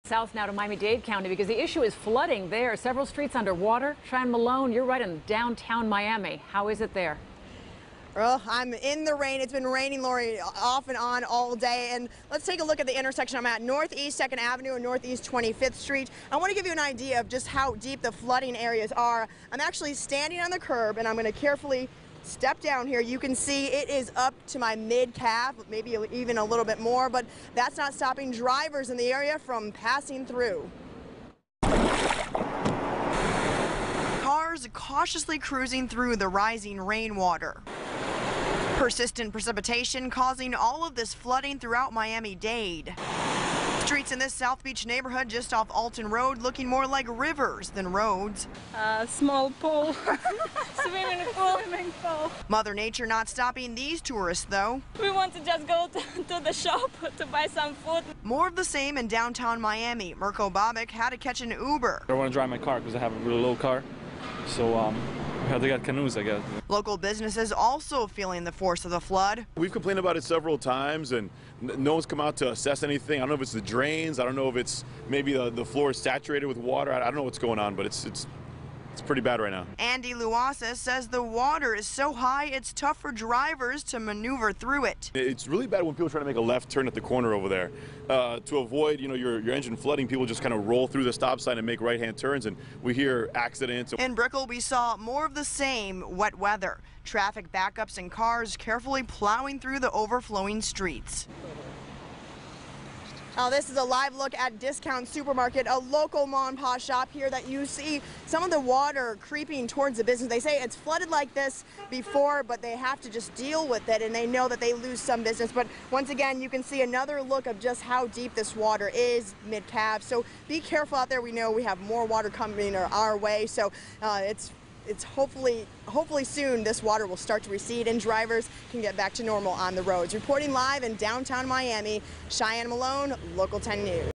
South now to Miami-Dade County because the issue is flooding there. Several streets underwater. Cheyenne Malone, you're right in downtown Miami. How is it there? Well, I'm in the rain. It's been raining, Lori, off and on all day. And let's take a look at the intersection I'm at, Northeast 2nd Avenue and Northeast 25th Street. I want to give you an idea of just how deep the flooding areas are. I'm actually standing on the curb, and I'm going to carefully step down here. You can see it is up to my mid-calf, maybe even a little bit more, but that's not stopping drivers in the area from passing through. Cars cautiously cruising through the rising rainwater. Persistent precipitation causing all of this flooding throughout Miami-Dade. Streets in this South Beach neighborhood just off Alton Road looking more like rivers than roads. Small pool, swimming pool. Mother Nature not stopping these tourists, though. We want to just go to the shop to buy some food. More of the same in downtown Miami. Mirko Bobic had to catch an Uber. I want to drive my car because I have a really low car, so we have to get canoes, I guess. Local businesses also feeling the force of the flood. We've complained about it several times, and no one's come out to assess anything. I don't know if it's the drains. I don't know if it's maybe the floor is saturated with water. I don't know what's going on, but it's pretty bad right now. Andy Luasa says the water is so high it's tough for drivers to maneuver through it. It's really bad when people try to make a left turn at the corner over there. To avoid, your engine flooding, people just kind of roll through the stop sign and make right-hand turns, and we hear accidents. In Brickell, we saw more of the same wet weather. Traffic backups and cars carefully plowing through the overflowing streets. This is a live look at Discount Supermarket, a local mom and pop shop here that you see some of the water creeping towards the business. They say it's flooded like this before, but they have to just deal with it, and they know that they lose some business. But once again, you can see another look of just how deep this water is mid-calf. So be careful out there. We know we have more water coming our way, so it's hopefully soon this water will start to recede and drivers can get back to normal on the roads. Reporting live in downtown Miami, Cheyenne Malone, Local 10 News.